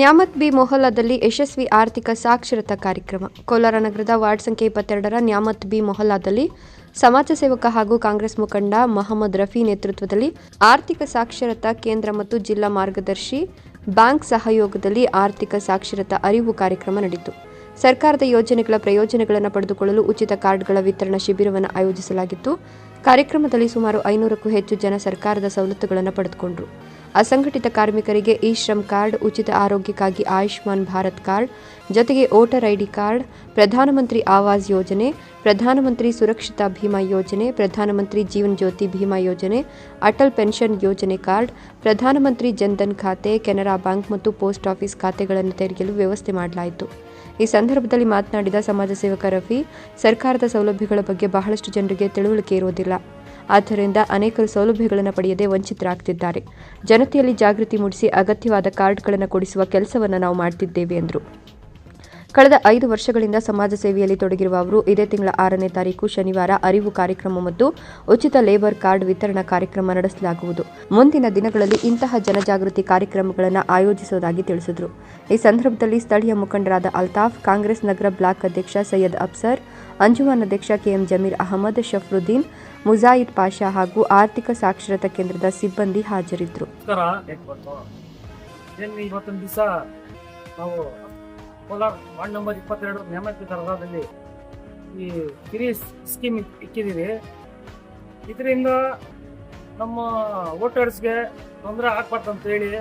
Nyamat B ಮೊಹಲ್ಲಾದಲ್ಲಿ ಯಶಸ್ವಿ ಆರ್ಥಿಕ ಸಾಕ್ಷರತಾ ಕಾರ್ಯಕ್ರಮ. ಕೋಲಾರ ನಗರದ ವಾರ್ಡ್ ಸಂಖ್ಯೆ 22ರ ನ್ಯಾಮತ್ ಬಿ ಮೊಹಲ್ಲಾದಲ್ಲಿ ಸಮಾಜ ಸೇವಕ ಹಾಗೂ ಕಾಂಗ್ರೆಸ್ ಮುಖಂಡ ಮೊಹಮ್ಮದ್ ರಫಿ ನೇತೃತ್ವದಲ್ಲಿ ಆರ್ಥಿಕ ಸಾಕ್ಷರತಾ ಕೇಂದ್ರ ಮತ್ತು ಜಿಲ್ಲಾ ಮಾರ್ಗದರ್ಶಿ ಬ್ಯಾಂಕ್ ಸಹಯೋಗದಲ್ಲಿ ಆರ್ಥಿಕ ಸಾಕ್ಷರತಾ ಅರಿವು ಕಾರ್ಯಕ್ರಮ ನಡೆಯಿತು. ಸರ್ಕಾರದ ಯೋಜನೆಗಳ ಪ್ರಯೋಜನಗಳನ್ನು ಪಡೆದುಕೊಳ್ಳಲು ಉಚಿತ ಕಾರ್ಡ್ಗಳ ವಿತರಣಾ ಶಿಬಿರವನ್ನು ಆಯೋಜಿಸಲಾಗಿತ್ತು. ಕಾರ್ಯಕ್ರಮದಲ್ಲಿ ಸುಮಾರು 500ಕ್ಕೂ ಹೆಚ್ಚು ಜನ ಸರ್ಕಾರದ ಸವಲತ್ತುಗಳನ್ನು ಪಡೆದುಕೊಂಡರು. ಅಸಂಘಟಿತ ಕಾರ್ಮಿಕರಿಗೆ ಇ-ಶ್ರಮ್ ಕಾರ್ಡ್, ಉಚಿತ ಆರೋಗ್ಯಕ್ಕಾಗಿ ಆಯುಷ್ಮಾನ್ ಭಾರತ್ ಕಾರ್ಡ್, ಜೊತೆಗೆ ವೋಟರ್ ಐಡಿ ಕಾರ್ಡ್, ಪ್ರಧಾನಮಂತ್ರಿ ಆವಾಸ್ ಯೋಜನೆ, ಪ್ರಧಾನಮಂತ್ರಿ ಸುರಕ್ಷಿತಾ ಭೀಮಾ ಯೋಜನೆ, ಪ್ರಧಾನಮಂತ್ರಿ ಜೀವನ್ ಜ್ಯೋತಿ ಭೀಮಾ ಯೋಜನೆ, ಅಟಲ್ ಪೆನ್ಷನ್ ಯೋಜನೆ ಕಾರ್ಡ್, ಪ್ರಧಾನಮಂತ್ರಿ ಜನ್ಧನ್ ಖಾತೆ, ಕೆನರಾ ಬ್ಯಾಂಕ್ ಮತ್ತು ಪೋಸ್ಟ್ ಆಫೀಸ್ ಖಾತೆಗಳನ್ನು ತೆರೆಯಲು ವ್ಯವಸ್ಥೆ ಮಾಡಲಾಯಿತು. ಈ ಸಂದರ್ಭದಲ್ಲಿ ಮಾತನಾಡಿದ ಸಮಾಜ ಸೇವಕ ರಫಿ, ಸರ್ಕಾರದ ಸೌಲಭ್ಯಗಳ ಬಗ್ಗೆ ಬಹಳಷ್ಟು ಜನರಿಗೆ ತಿಳುವಳಿಕೆ ಇರುವುದಿಲ್ಲ. ಆದ್ದರಿಂದ ಅನೇಕರು ಸೌಲಭ್ಯಗಳನ್ನು ಪಡೆಯದೆ ವಂಚಿತರಾಗ್ತಿದ್ದಾರೆ. ಜನತೆಯಲ್ಲಿ ಜಾಗೃತಿ ಮೂಡಿಸಿ ಅಗತ್ಯವಾದ ಕಾರ್ಡ್ಗಳನ್ನು ಕೊಡಿಸುವ ಕೆಲಸವನ್ನು ನಾವು ಮಾಡ್ತಿದ್ದೇವೆ ಎಂದರು. ಕಳೆದ 5 ವರ್ಷಗಳಿಂದ ಸಮಾಜ ಸೇವೆಯಲ್ಲಿ ತೊಡಗಿರುವ ಅವರು ಇದೇ ತಿಂಗಳ 6ನೇ ತಾರೀಕು ಶನಿವಾರ ಅರಿವು ಕಾರ್ಯಕ್ರಮ ಮತ್ತು ಉಚಿತ ಲೇಬರ್ ಕಾರ್ಡ್ ವಿತರಣಾ ಕಾರ್ಯಕ್ರಮ ನಡೆಸಲಾಗುವುದು. ಮುಂದಿನ ದಿನಗಳಲ್ಲಿ ಇಂತಹ ಜನಜಾಗೃತಿ ಕಾರ್ಯಕ್ರಮಗಳನ್ನು ಆಯೋಜಿಸುವುದಾಗಿ ತಿಳಿಸಿದರು. ಈ ಸಂದರ್ಭದಲ್ಲಿ ಸ್ಥಳೀಯ ಮುಖಂಡರಾದ ಅಲ್ತಾಫ್, ಕಾಂಗ್ರೆಸ್ ನಗರ ಬ್ಲಾಕ್ ಅಧ್ಯಕ್ಷ ಸೈಯದ್ ಅಫ್ಸರ್, ಅಂಜುಮನ್ ಅಧ್ಯಕ್ಷ ಕೆಎಂ ಜಮೀರ್ ಅಹಮದ್, ಶಫ್ರುದ್ದೀನ್, ಮುಜಾಯಿದ್ ಪಾಷಾ ಹಾಗೂ ಆರ್ಥಿಕ ಸಾಕ್ಷರತಾ ಕೇಂದ್ರದ ಸಿಬ್ಬಂದಿ ಹಾಜರಿದ್ದರು. ಕೋಲಾರ ವಾರ್ಡ್ ನಂಬರ್ 22 ನ್ಯಾಮತಿ ದರ್ಗಾದಲ್ಲಿ ಈ ಕಿರಿ ಸ್ಕೀಮ್ ಇಕ್ಕಿದ್ದೀವಿ. ಇದರಿಂದ ನಮ್ಮ ವೋಟರ್ಸ್ಗೆ ತೊಂದರೆ ಆಗ್ಬಾರ್ದು ಅಂತೇಳಿ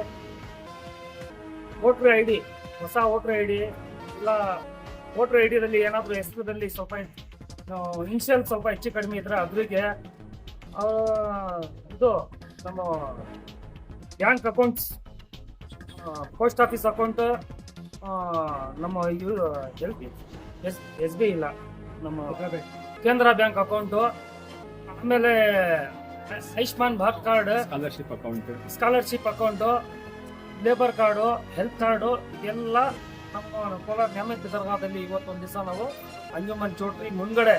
ವೋಟರ್ ಐ ಡಿ, ಹೊಸ ವೋಟರ್ ಐ ಡಿ ಇಲ್ಲ ವೋಟರ್ ಐ ಡಿದಲ್ಲಿ ಏನಾದರೂ ಹೆಸರಲ್ಲಿ ಸ್ವಲ್ಪ ಇನ್ಷಿಯಲ್ ಸ್ವಲ್ಪ ಹೆಚ್ಚು ಕಡಿಮೆ ಇದ್ರೆ ಅದ್ರಿಗೆ ಇದು ನಮ್ಮ bank accounts, post office account, ನಮ್ಮ ಎಸ್ ಬಿ ಇಲ್ಲ, ನಮ್ಮ ಕೇಂದ್ರ ಬ್ಯಾಂಕ್ ಅಕೌಂಟು, ಆಮೇಲೆ Ayushman Bharat card, scholarship account, labour card, health card, ಇದೆಲ್ಲ ನಮ್ಮ ಕೋಲಾರ ನ್ಯಾಮತಿ ದರ್ಗಾದಲ್ಲಿ ಇವತ್ತೊಂದು ದಿವಸ ನಾವು ಅಂಜುಮನ್ ಚೌಟ್ರಿ ಮುಂದ್ಗಡೆ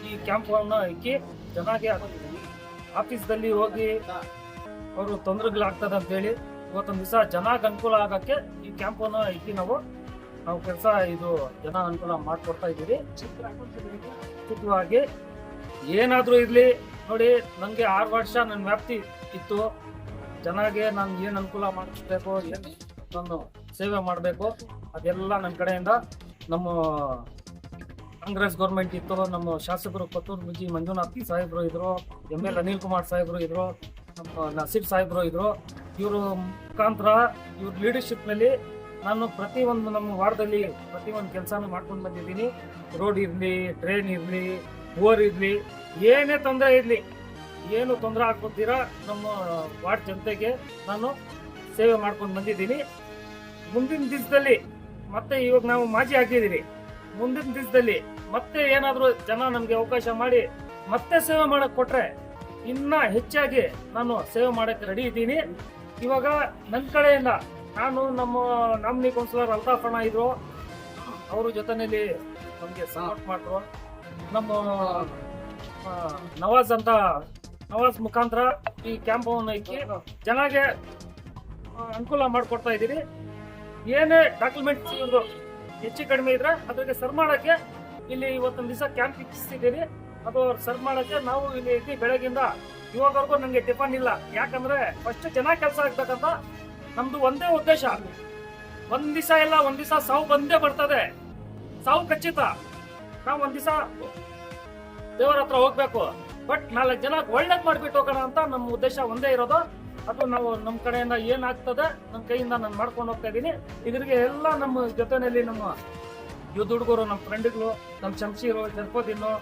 ಈ ಕ್ಯಾಂಪನ್ನು ಇಕ್ಕಿ ಚೆನ್ನಾಗಿ ಆಫೀಸ್ದಲ್ಲಿ ಹೋಗಿ ಅವರು ತೊಂದರೆಗಳಾಗ್ತದೆ ಅಂತೇಳಿ ಇವತ್ತೊಂದು ದಿವಸ ಜನಕ್ಕೆ ಅನುಕೂಲ ಆಗಕ್ಕೆ ಈ ಕ್ಯಾಂಪನ್ನು ಇಕ್ಕಿ ನಾವು ಕೆಲಸ ಇದು ಜನ ಅನುಕೂಲ ಮಾಡಿಕೊಡ್ತಾ ಇದ್ದೀವಿ. ಉಚಿತವಾಗಿ ಏನಾದರೂ ಇರಲಿ ನೋಡಿ, ನನಗೆ 6 ವರ್ಷ ನನ್ನ ವ್ಯಾಪ್ತಿ ಇತ್ತು. ಜನಗೆ ನಾನು ಏನು ಅನುಕೂಲ ಮಾಡಿಸ್ಬೇಕು, ಏನು ನಾನು ಸೇವೆ ಮಾಡಬೇಕು, ಅದೆಲ್ಲ ನನ್ನ ಕಡೆಯಿಂದ ನಮ್ಮ ಕಾಂಗ್ರೆಸ್ ಗೌರ್ಮೆಂಟ್ ಇತ್ತು. ನಮ್ಮ ಶಾಸಕರು ಕೊತ್ತೂರು ಮುಜಿ ಮಂಜುನಾಥ್ ಸಾಹೇಬರು ಇದ್ರು, ML ಅನಿಲ್ ಕುಮಾರ್ ಸಾಹೇಬರು ಇದ್ರು, ನಮ್ಮ ನಸೀರ್ ಸಾಹೇಬರು ಇದ್ರು. ಇವರು ಮುಖಾಂತರ ಇವ್ರ ಲೀಡರ್ಶಿಪ್ನಲ್ಲಿ ನಾನು ಪ್ರತಿಯೊಂದು ನಮ್ಮ ವಾರ್ಡಲ್ಲಿ ಪ್ರತಿಯೊಂದು ಕೆಲಸನೂ ಮಾಡ್ಕೊಂಡು ಬಂದಿದ್ದೀನಿ. ರೋಡ್ ಇರಲಿ, ಟ್ರೈನ್ ಇರಲಿ, ಬೋರ್ ಇರಲಿ, ಏನೇ ತೊಂದರೆ ಇರಲಿ, ಏನು ತೊಂದರೆ ಆಗ್ಬೋದಿರ ನಮ್ಮ ವಾರ್ಡ್ ಜನತೆಗೆ ನಾನು ಸೇವೆ ಮಾಡ್ಕೊಂಡು ಬಂದಿದ್ದೀನಿ. ಮುಂದಿನ ದಿವಸದಲ್ಲಿ ಮತ್ತೆ ಇವಾಗ ನಾವು ಮಾಜಿ ಆಗಿದ್ದೀರಿ, ಮುಂದಿನ ದಿವಸದಲ್ಲಿ ಮತ್ತೆ ಏನಾದರೂ ಜನ ನಮಗೆ ಅವಕಾಶ ಮಾಡಿ ಮತ್ತೆ ಸೇವೆ ಮಾಡಕ್ಕೆ ಕೊಟ್ರೆ ಇನ್ನ ಹೆಚ್ಚಾಗಿ ನಾನು ಸೇವೆ ಮಾಡಕ್ಕೆ ರೆಡಿ ಇದ್ದೀನಿ. ಇವಾಗ ನನ್ನ ಕಡೆಯಿಂದ ನಾನು ನಮ್ಮ ನಾಮಿನಿ ಕೌನ್ಸಿಲರ್ ಅಲ್ತಾಫ್ ಅಣ್ಣ ಇದ್ರು, ಅವ್ರ ಜೊತೆಯಲ್ಲಿ ನಮಗೆ ಸಪೋರ್ಟ್ ಮಾಡಿದ್ರು. ನಮ್ಮ ನವಾಜ್ ಮುಖಾಂತರ ಈ ಕ್ಯಾಂಪನ್ನು ಇಕ್ಕಿ ಜನಗೆ ಅನುಕೂಲ ಮಾಡಿಕೊಡ್ತಾ ಇದ್ದೀರಿ. ಏನೇ ಡಾಕ್ಯುಮೆಂಟ್ಸ್ ಇವ್ರದ್ದು ಹೆಚ್ಚು ಕಡಿಮೆ ಇದ್ರೆ ಅದ್ರಿಗೆ ಸರ್ ಮಾಡೋಕ್ಕೆ ಇಲ್ಲಿ ಇವತ್ತೊಂದು ದಿವಸ ಕ್ಯಾಂಪ್ ಇಕ್ಕಿಸ್ತಿದ್ದೀರಿ. ಅದು ಸರ್ ಮಾಡೋಕ್ಕೆ ನಾವು ಇಲ್ಲಿ ಇದ್ದು ಬೆಳಗಿಂದ ಇವಾಗವರೆಗೂ ನನಗೆ ಟಿಫನ್ ಇಲ್ಲ. ಯಾಕಂದ್ರೆ ಫಸ್ಟ್ ಚೆನ್ನಾಗಿ ಕೆಲಸ ಆಗ್ಬೇಕಂತ ನಮ್ದು ಒಂದೇ ಉದ್ದೇಶ. ಒಂದ್ ದಿವಸ ಇಲ್ಲ, ಒಂದ್ ದಿವಸ ಸಾವು ಬಂದೇ ಬರ್ತದೆ, ಸಾವು ಖಚಿತ. ನಾವು ಒಂದ್ ದಿವಸ ದೇವರ ಹತ್ರ ಹೋಗ್ಬೇಕು, ಬಟ್ 4 ಜನ ಒಳ್ಳೇದ್ ಮಾಡ್ಬಿಟ್ಟು ಹೋಗೋಣ ಅಂತ ನಮ್ಮ ಉದ್ದೇಶ ಒಂದೇ ಇರೋದು. ಅದು ನಾವು ನಮ್ಮ ಕಡೆಯಿಂದ ಏನಾಗ್ತದೆ ನಮ್ಮ ಕೈಯಿಂದ ನಾನು ಮಾಡ್ಕೊಂಡು ಹೋಗ್ತಾ ಇದ್ದೀನಿ. ಇದ್ರಿಗೆ ಎಲ್ಲ ನಮ್ಮ ಜೊತೆಯಲ್ಲಿ ನಮ್ಮ ಯುದ್ಧ ಹುಡುಗರು, ನಮ್ಮ ಫ್ರೆಂಡ್ಗಳು, ನಮ್ಮ ಶಂಶೀರು, ಜರ್ಪೋದಿನ್ನು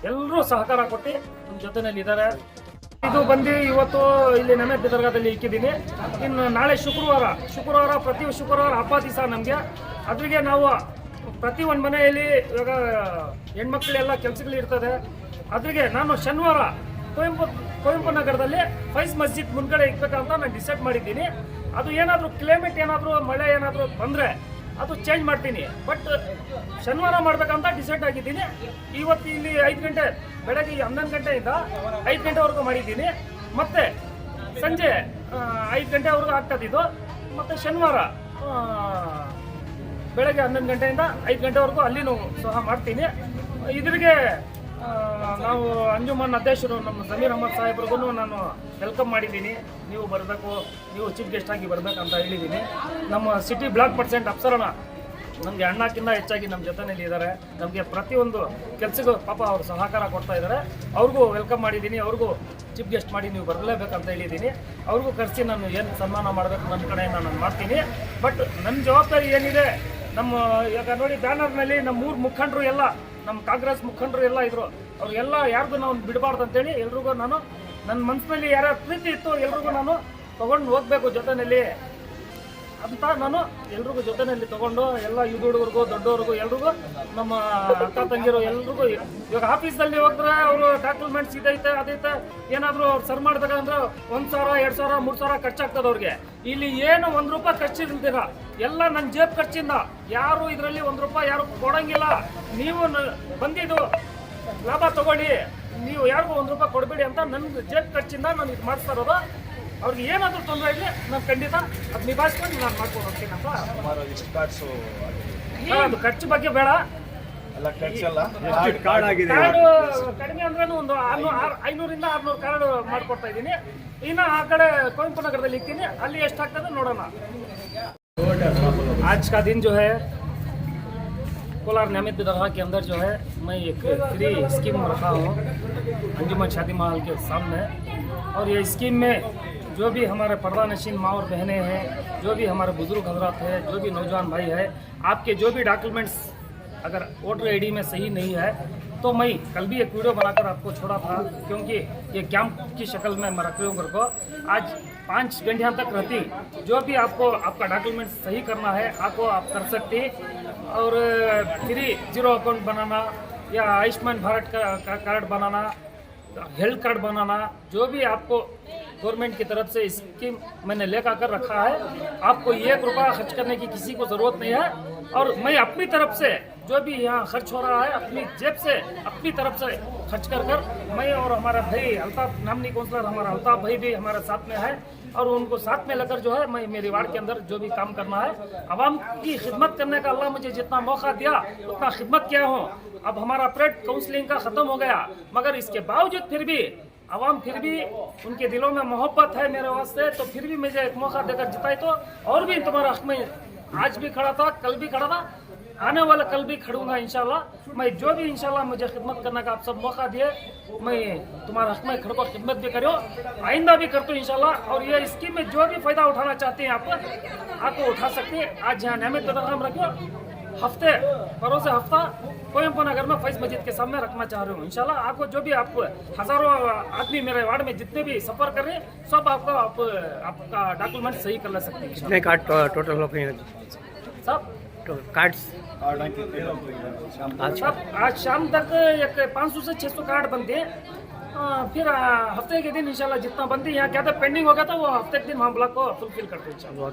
ಎಲ್ಲರೂ ಸಹಕಾರ ಕೊಟ್ಟು ನಮ್ಮ ಜೊತೆಯಲ್ಲಿ ಇದ್ದಾರೆ. ಇದು ಬಂದು ಇವತ್ತು ಇಲ್ಲಿ ನ್ಯಾಮತಿ ದರ್ಗಾದಲ್ಲಿ ಇಕ್ಕಿದ್ದೀನಿ. ಇನ್ನು ನಾಳೆ ಶುಕ್ರವಾರ ಪ್ರತಿ ಶುಕ್ರವಾರ ಹಬ್ಬ ದಿವಸ ನಮಗೆ. ಅದ್ರಿಗೆ ನಾವು ಪ್ರತಿ ಒಂದು ಮನೆಯಲ್ಲಿ ಇವಾಗ ಹೆಣ್ಮಕ್ಳೆಲ್ಲ ಕೆಲಸಗಳು ಇರ್ತದೆ. ಅದ್ರಿಗೆ ನಾನು ಶನಿವಾರ ಕುವೆಂಪು ನಗರದಲ್ಲಿ ಫೈಸ್ ಮಸ್ಜಿದ್ ಮುಂದ್ಗಡೆ ಇಕ್ಬೇಕಂತ ನಾನು ಡಿಸೈಡ್ ಮಾಡಿದ್ದೀನಿ. ಅದು ಏನಾದರೂ ಕ್ಲೈಮೇಟ್ ಏನಾದರೂ ಮಳೆ ಏನಾದರೂ ಬಂದರೆ ಅದು ಚೇಂಜ್ ಮಾಡ್ತೀನಿ, ಬಟ್ ಶನಿವಾರ ಮಾಡ್ಬೇಕಂತ ಡಿಸೈಡ್ ಆಗಿದ್ದೀನಿ. ಇವತ್ತು ಇಲ್ಲಿ 5 ಗಂಟೆ, ಬೆಳಗ್ಗೆ 11 ಗಂಟೆಯಿಂದ 5 ಗಂಟೆವರೆಗೂ ಮಾಡಿದ್ದೀನಿ. ಮತ್ತೆ ಸಂಜೆ 5 ಗಂಟೆವರೆಗೂ ಆಗ್ತದಿದ್ದು. ಮತ್ತು ಶನಿವಾರ ಬೆಳಗ್ಗೆ 11 ಗಂಟೆಯಿಂದ 5 ಗಂಟೆವರೆಗೂ ಅಲ್ಲಿನೂ ಸಹ ಮಾಡ್ತೀನಿ. ಇದ್ರಿಗೆ ನಾವು ಅಂಜುಮನ್ ಅಧ್ಯಕ್ಷರು ನಮ್ಮ ಜಮೀರ್ ಅಹಮದ್ ಸಾಹೇಬ್ರಿಗೂ ನಾನು ವೆಲ್ಕಮ್ ಮಾಡಿದ್ದೀನಿ. ನೀವು ಬರಬೇಕು, ನೀವು ಚೀಫ್ ಗೆಸ್ಟ್ ಆಗಿ ಬರಬೇಕಂತ ಹೇಳಿದ್ದೀನಿ. ನಮ್ಮ ಸಿಟಿ ಬ್ಲಾಕ್ ಪರ್ಸೆಂಟ್ ಅಪ್ಸರಣ ನಮಗೆ ಅಣ್ಣಕ್ಕಿಂತ ಹೆಚ್ಚಾಗಿ ನಮ್ಮ ಜೊತೆಯಲ್ಲಿ ಇದ್ದಾರೆ. ನಮಗೆ ಪ್ರತಿಯೊಂದು ಕೆಲಸಕ್ಕೂ ಪಾಪ ಅವರು ಸಹಕಾರ ಕೊಡ್ತಾ ಇದ್ದಾರೆ. ಅವ್ರಿಗೂ ವೆಲ್ಕಮ್ ಮಾಡಿದ್ದೀನಿ. ಅವ್ರಿಗೂ ಚೀಫ್ ಗೆಸ್ಟ್ ಮಾಡಿ ನೀವು ಬರಲೇಬೇಕಂತ ಹೇಳಿದ್ದೀನಿ. ಅವ್ರಿಗೂ ಕರೆಸಿ ನಾನು ಏನು ಸನ್ಮಾನ ಮಾಡಬೇಕು ನನ್ನ ಕಡೆಯಿಂದ ನಾನು ಮಾಡ್ತೀನಿ. ಬಟ್ ನನ್ನ ಜವಾಬ್ದಾರಿ ಏನಿದೆ, ನಮ್ಮ ಈಗ ನೋಡಿ ಬ್ಯಾನರ್ನಲ್ಲಿ ನಮ್ಮ ಮೂರು ಮುಖಂಡರು ಎಲ್ಲ, ನಮ್ಮ ಕಾಂಗ್ರೆಸ್ ಮುಖಂಡರು ಎಲ್ಲ ಇದ್ರು. ಅವ್ರಿಗೆಲ್ಲ ಯಾರಿಗೂ ನಾವು ಬಿಡಬಾರ್ದು ಅಂತೇಳಿ ಎಲ್ರಿಗೂ ನಾನು ನನ್ನ ಮನಸ್ಸಿನಲ್ಲಿ ಯಾರ್ಯಾರು ಪ್ರೀತಿ ಇತ್ತು ಎಲ್ರಿಗೂ ನಾನು ತೊಗೊಂಡು ಹೋಗಬೇಕು ಜೊತೆಯಲ್ಲಿ ಅಂತ ನಾನು ಎಲ್ರಿಗೂ ಜೊತೆಯಲ್ಲಿ ತೊಗೊಂಡು ಎಲ್ಲ ಯುವ ಹುಡುಗರಿಗೂ ದೊಡ್ಡವ್ರಿಗೂ ಎಲ್ರಿಗೂ ನಮ್ಮ ಅಕ್ಕ ತಂಗಿರು ಎಲ್ರಿಗೂ ಇವಾಗ ಆಫೀಸಲ್ಲಿ ಹೋದ್ರೆ ಅವರು ಡಾಕ್ಯುಮೆಂಟ್ಸ್ ಇದೈತೆ ಅದೈತೆ ಏನಾದರೂ ಅವ್ರು ಸರ್ ಮಾಡಿದಾಗಂದ್ರೆ 1,000, 2,000, 3,000 ಖರ್ಚಾಗ್ತದೆ ಅವ್ರಿಗೆ. ಇಲ್ಲಿ ಏನು 1 ರೂಪಾಯಿ ಖರ್ಚಿಲ್ದಿರ ಎಲ್ಲ ನನ್ನ ಜೇಬ್ ಖರ್ಚಿಂದ. ಯಾರು ಇದರಲ್ಲಿ 1 ರೂಪಾಯಿ ಯಾರು ಕೊಡಂಗಿಲ್ಲ. ನೀವು ಬಂದಿದ್ದು ಲಾಭ ತಗೊಳ್ಳಿ, ನೀವು ಯಾರಿಗೂ 1 ರೂಪಾಯಿ ಕೊಡಬೇಡಿ ಅಂತ ನನ್ನ ಜೇಬ್ ಖರ್ಚಿಂದ ನಾನು ಇದು ಮಾಡಿಸ್ತಾ ಇರೋದು. ಅವ್ರಿಗೆ ಏನಾದರೂ ತೊಂದರೆ ಇರಲಿ ನಾನು ಖಂಡಿತ ಅದು ನಿಭಾಯಿಸ್ಕೊಂಡು ನಾನು ಮಾಡ್ಕೊಂಡು ಹೋಗ್ತೀನಿ ಅಂತ. ಅದು ಖರ್ಚು ಬಗ್ಗೆ ಬೇಡ, ಕಾರ್ಡು ಕಡಿಮೆ ಅಂದ್ರೆ ಒಂದು 500ರಿಂದ 600 ಕಾರ್ಡ್ ಮಾಡ್ಕೊಡ್ತಾ ಇದ್ದೀನಿ. ಇನ್ನು ಆ ಕಡೆ ಕುವೆಂಪು ನಗರದಲ್ಲಿ ಇರ್ತೀನಿ, ಅಲ್ಲಿ ಎಷ್ಟಾಗ್ತದೆ ನೋಡೋಣ. आज का दिन जो है कोलार नियमित दरगाह के अंदर जो है मैं एक फ्री स्कीम रखा हूँ अंजुमन शादी महल के सामने. और ये स्कीम में जो भी हमारे पर्दानशीन माँ और बहनें हैं, जो भी हमारे बुजुर्ग हजरात हैं, जो भी नौजवान भाई है, आपके जो भी डॉक्यूमेंट्स अगर वोटर आईडी में सही नहीं है तो मैं कल भी एक वीडियो बनाकर आपको छोड़ा था, क्योंकि ये कैंप की शक्ल में मैं रख रही हूँ को. आज 5 घंटे तक रहती, जो भी आपको आपका डॉक्यूमेंट सही करना है आपको आप कर सकते. और फ्री जीरो अकाउंट बनाना या आयुष्मान भारत का कार्ड बनाना, हेल्थ कार्ड बनाना, जो भी आपको गवर्नमेंट की तरफ से स्कीम मैंने लेकर कर रखा है. आपको 1 रुपया खर्च करने की किसी को ज़रूरत नहीं है. और मैं अपनी तरफ से जो भी यहाँ खर्च हो रहा है अपनी जेब से अपनी तरफ से खर्च कर मैं और हमारा भाई अल्ताफ नामनी काउंसलर हमारा अल्ताफ भाई भी हमारे साथ में है. और उनको साथ में लेकर जो है मैं मेरी वार्ड के अंदर जो भी काम करना है, आवाम की खिदमत करने का अल्लाह मुझे जितना मौका दिया उतना खिदमत किया हूँ. अब हमारा पीरियड काउंसलिंग का ख़त्म हो गया, मगर इसके बावजूद फिर भी आवाम फिर भी उनके दिलों में मोहब्बत है मेरे वास्ते, तो फिर भी मुझे एक मौका देकर जिताई. तो और भी तुम्हारा हक में आज भी खड़ा था, कल भी खड़ा था, आने वाला कल भी खड़ूंगा इंशाल्लाह. मैं जो भी इंशाल्लाह मुझे खिदमत करने का आप सब मौका दिए, मैं तुम्हारा हक में खड़ो खिदमत भी करो, आइंदा भी करता हूँ इंशाल्लाह. और ये स्कीम में जो भी फ़ायदा उठाना चाहते हैं आपको उठा सकते हैं. आज यहाँ नियमित दरगाह रखो, हफ्ते बरोज़ हफ्ता कोयम्पू नगर में फैज़ मस्जिद के सामने रखना चाह रही हूँ इंशाल्लाह. आपको जो भी आपको हज़ारों आदमी मेरे वार्ड में जितने भी सफ़र कर रहे हैं सब आपको आपका डॉक्यूमेंट सही कर ले सकते हैं. कितने कार्ड टोटल हो गए सब कार्ड्स? आज शाम तक एक 500 से 600 कार्ड बनते हैं. फिर हफ्ते के दिन इंशाल्लाह जितना बनते हैं, यहाँ क्या था पेंडिंग हो गया था वो हफ्ते के दिन हम ब्लॉक को फुलफिल करते हैं इंशाल्लाह.